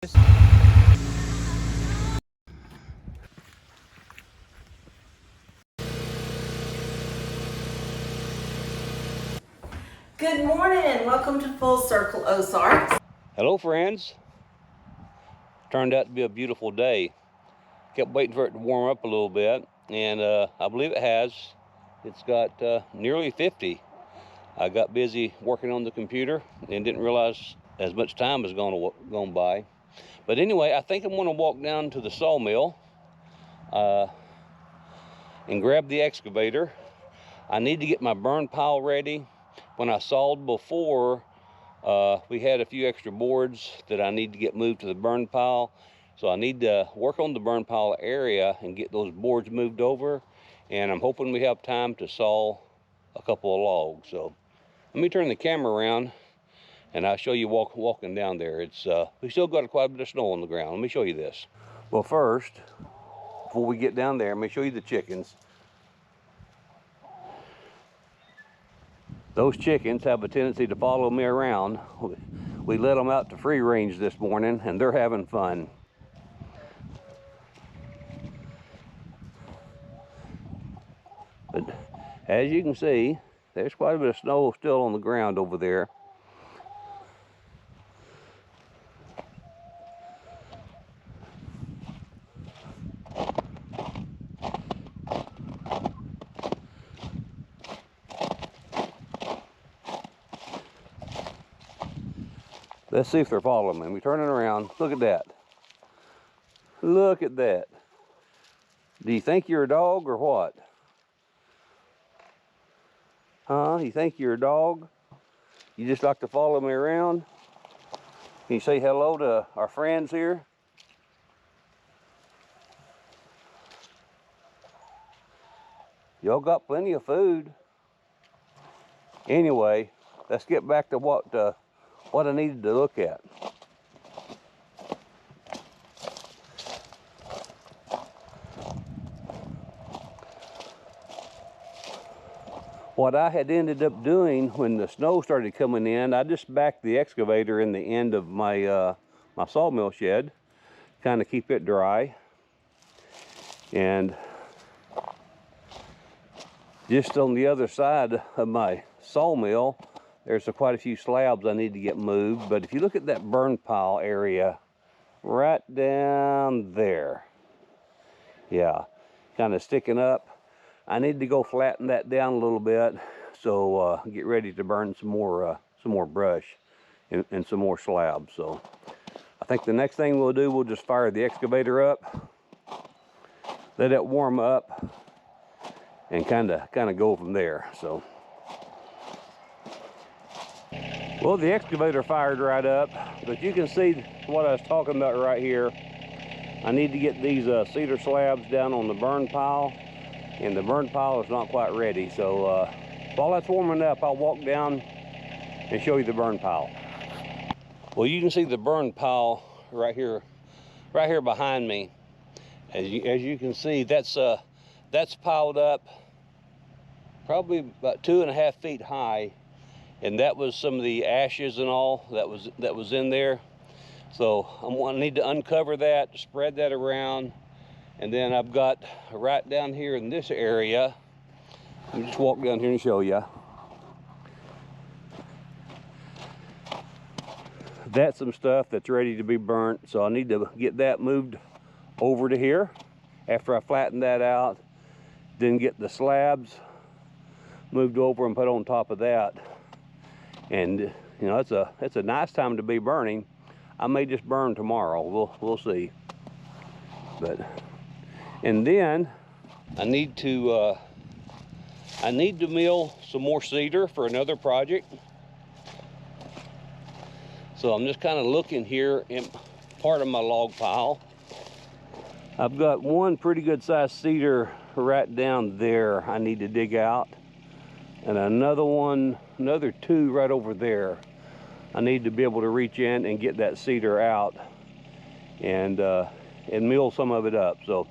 Good morning and welcome to Full Circle Ozarks. Hello friends. Turned out to be a beautiful day. Kept waiting for it to warm up a little bit, and I believe it has. It's got nearly 50. I got busy working on the computer and didn't realize as much time has gone by. But anyway, I think I'm going to walk down to the sawmill and grab the excavator. I need to get my burn pile ready. When I sawed before, we had a few extra boards that I need to get moved to the burn pile. So I need to work on the burn pile area and get those boards moved over. And I'm hoping we have time to saw a couple of logs. So let me turn the camera around and I'll show you walking down there. We still got quite a bit of snow on the ground. Let me show you this. Well, first, before we get down there, let me show you the chickens. Those chickens have a tendency to follow me around. We let them out to free range this morning and they're having fun. But as you can see, there's quite a bit of snow still on the ground over there. Let's see if they're following me. We turn it around. Look at that. Look at that. Do you think you're a dog or what? Huh? You think you're a dog? You just like to follow me around? Can you say hello to our friends here? Y'all got plenty of food. Anyway, let's get back to what I needed to look at. What I had ended up doing when the snow started coming in, I just backed the excavator in the end of my my sawmill shed, kind of keep it dry. And just on the other side of my sawmill, there's quite a few slabs I need to get moved. But if you look at that burn pile area right down there, yeah, kind of sticking up. I need to go flatten that down a little bit, so get ready to burn some more brush and some more slabs. So I think the next thing we'll do, we'll just fire the excavator up, let it warm up, and kind of go from there. So, well, the excavator fired right up, but you can see what I was talking about right here. I need to get these cedar slabs down on the burn pile, and the burn pile is not quite ready. So while that's warming up, I'll walk down and show you the burn pile. Well, you can see the burn pile right here behind me. As you can see, that's piled up probably about 2.5 feet high, and that was some of the ashes and all that was in there. So I'm going to need to uncover that, spread that around, and then I've got right down here in this area. Let me just walk down here and show you. That's some stuff that's ready to be burnt, so I need to get that moved over to here after I flatten that out, then get the slabs moved over and put on top of that. And you know, it's a nice time to be burning. I may just burn tomorrow. We'll see. And then I need to mill some more cedar for another project. So I'm just kind of looking here in part of my log pile. I've got one pretty good sized cedar right down there I need to dig out, and another two right over there. I need to be able to reach in and get that cedar out and mill some of it up. So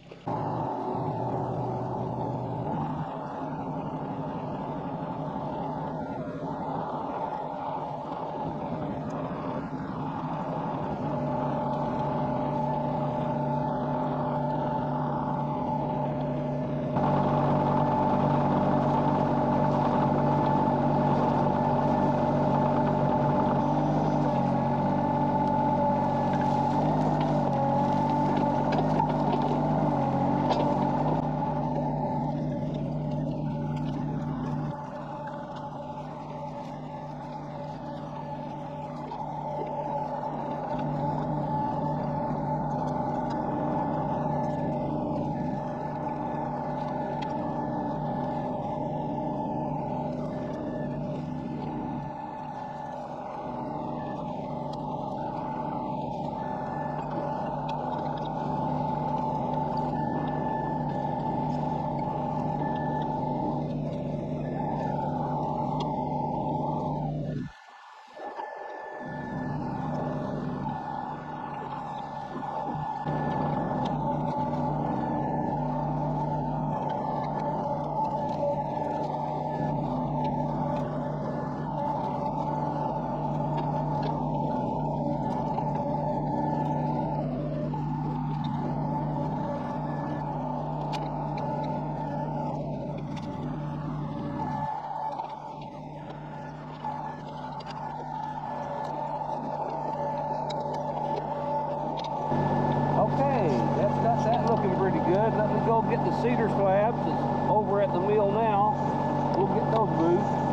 good. Let me go get the cedar slabs. It's over at the mill now. We'll get those moved.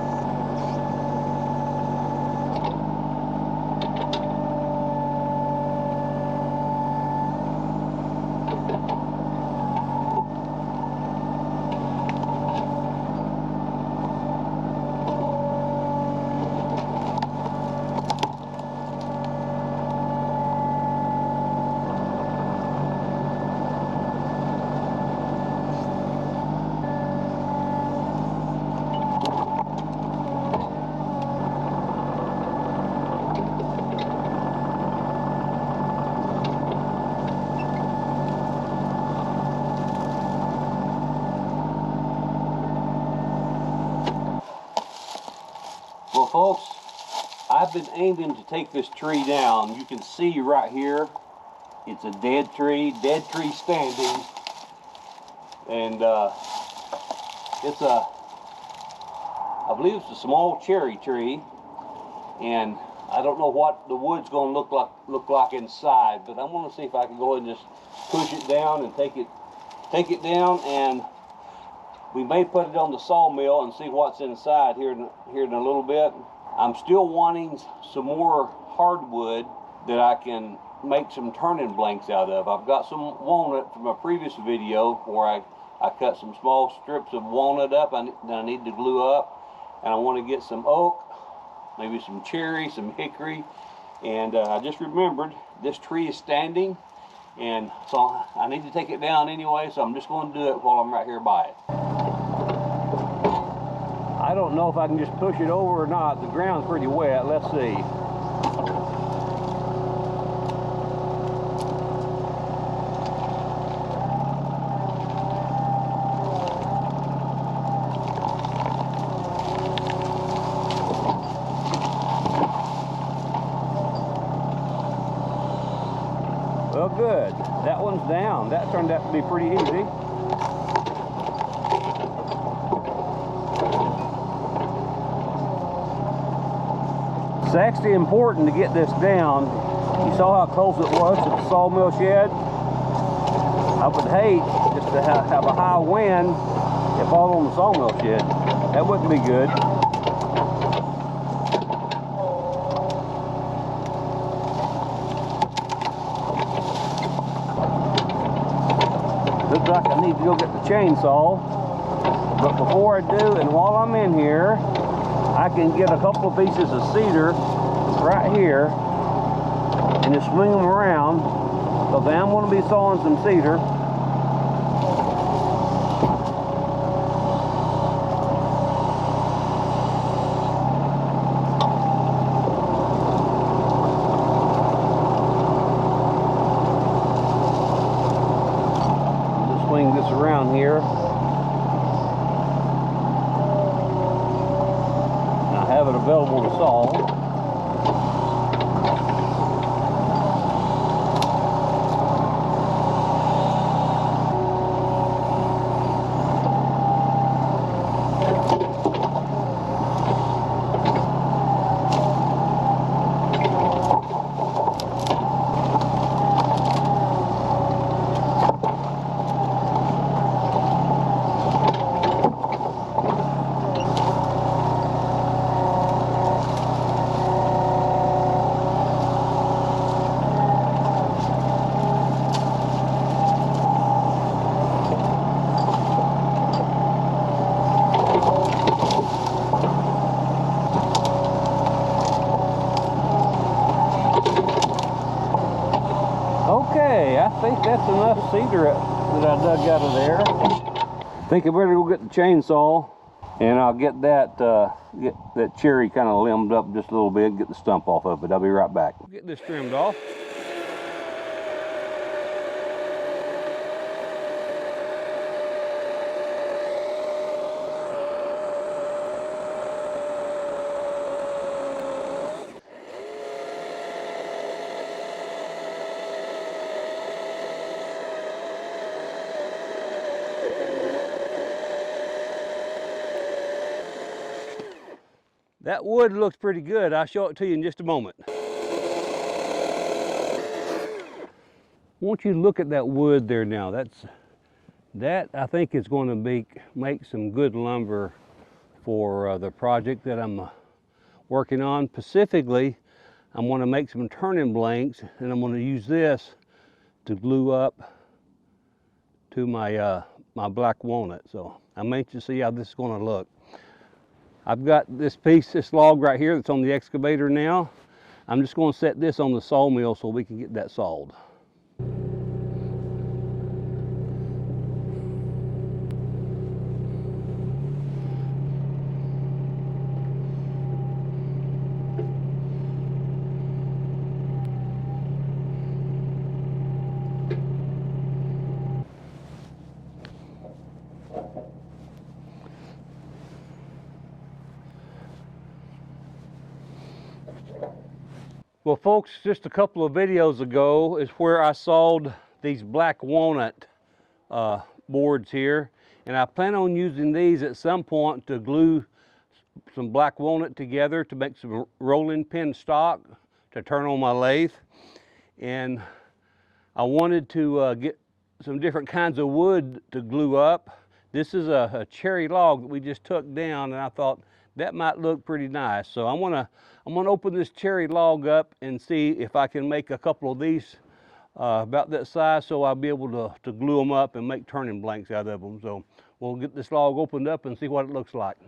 Well, folks, I've been aiming to take this tree down. You can see right here, it's a dead tree standing. And it's I believe it's a small cherry tree. And I don't know what the wood's gonna look like inside, but I wanna see if I can go ahead and just push it down and take it down, and we may put it on the sawmill and see what's inside here in a little bit. I'm still wanting some more hardwood that I can make some turning blanks out of. I've got some walnut from a previous video where I cut some small strips of walnut up that I need to glue up, and I want to get some oak, maybe some cherry, some hickory, and I just remembered this tree is standing, and so I need to take it down anyway, so I'm just going to do it while I'm right here by it. I don't know if I can just push it over or not. The ground's pretty wet. Let's see. Well, good. That one's down. That turned out to be pretty easy. It's actually important to get this down. You saw how close it was to the sawmill shed. I would hate just to have a high wind and fall on the sawmill shed. That wouldn't be good. Looks like I need to go get the chainsaw. But before I do, and while I'm in here, I can get a couple of pieces of cedar right here and just swing them around, because I am going to be sawing some cedar. Just swing this around here. Have it available to saw. Okay, I think that's enough cedar that I dug out of there. I think I better go get the chainsaw, and I'll get that cherry kind of limbed up just a little bit, get the stump off of it. I'll be right back. Get this trimmed off. That wood looks pretty good. I'll show it to you in just a moment. I want you to look at that wood there now. That I think is going to make some good lumber for the project that I'm working on. Specifically, I'm going to make some turning blanks, and I'm going to use this to glue up to my my black walnut. So I'm anxious to see how this is going to look. I've got this log right here that's on the excavator now. I'm just going to set this on the sawmill so we can get that sawed. Well, folks, just a couple of videos ago is where I sawed these black walnut boards here, and I plan on using these at some point to glue some black walnut together to make some rolling pin stock to turn on my lathe. And I wanted to get some different kinds of wood to glue up. This is a cherry log that we just took down, and I thought that might look pretty nice. So I'm gonna open this cherry log up and see if I can make a couple of these about that size, so I'll be able to glue them up and make turning blanks out of them. So we'll get this log opened up and see what it looks like.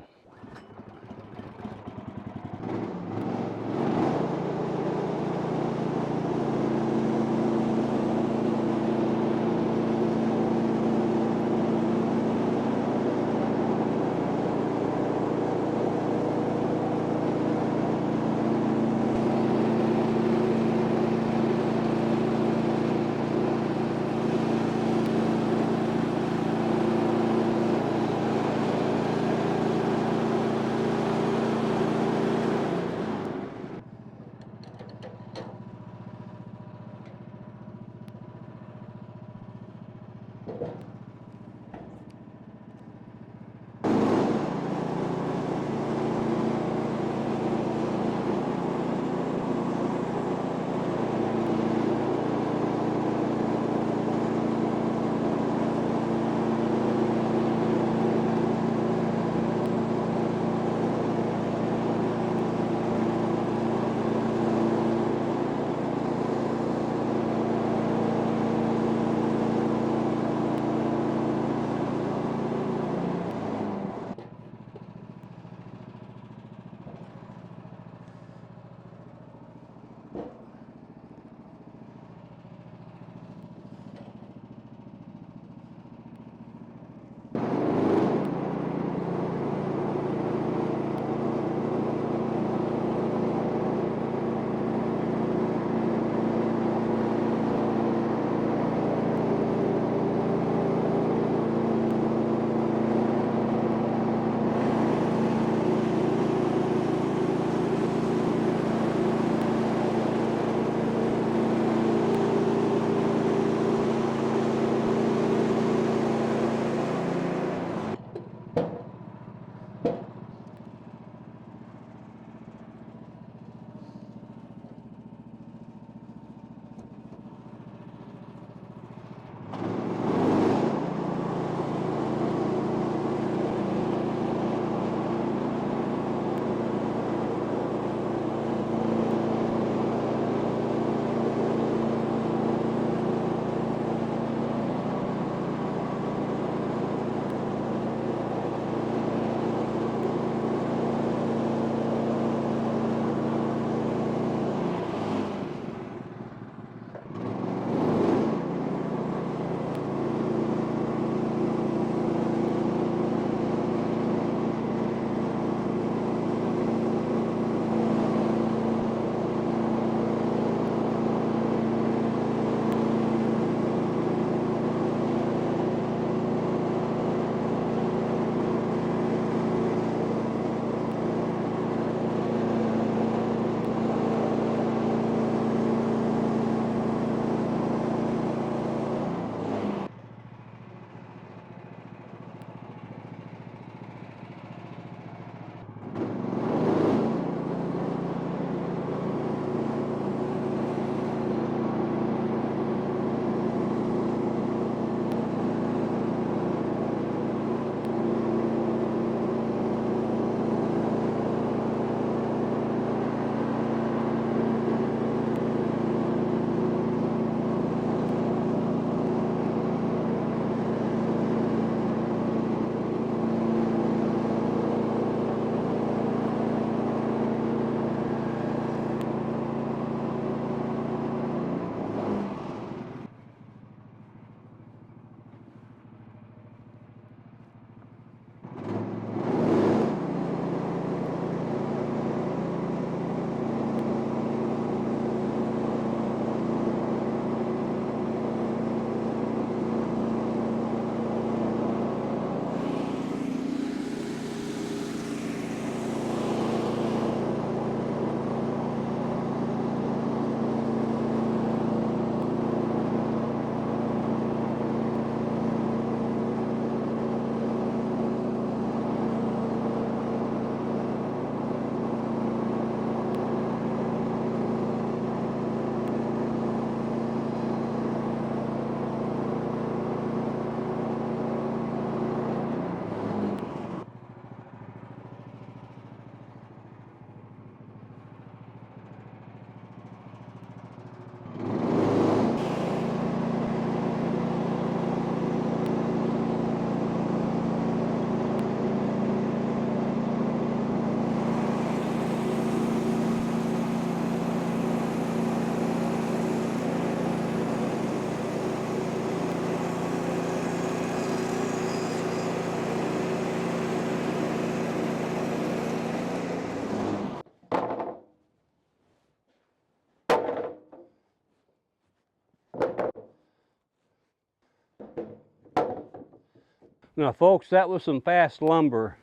Now folks, that was some fast lumber.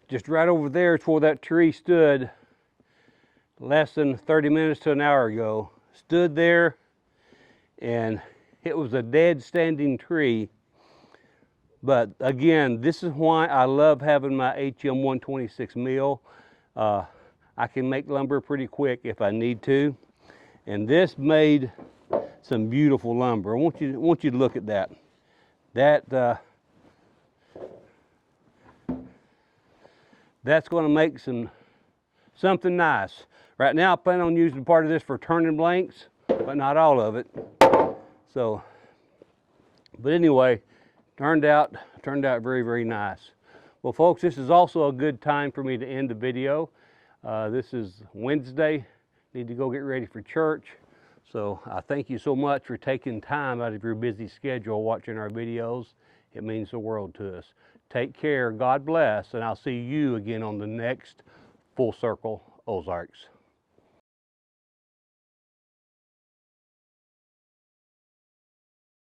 Just right over there is where that tree stood less than 30 minutes to an hour ago. Stood there, and it was a dead standing tree. But again, this is why I love having my HM126 mill. I can make lumber pretty quick if I need to. And this made some beautiful lumber. I want you to look at that. That's going to make something nice. Right now I plan on using part of this for turning blanks, but not all of it. So, but anyway, turned out very, very nice. Well folks, this is also a good time for me to end the video. This is Wednesday. Need to go get ready for church. So I thank you so much for taking time out of your busy schedule watching our videos. It means the world to us. Take care, God bless, and I'll see you again on the next Full Circle Ozarks.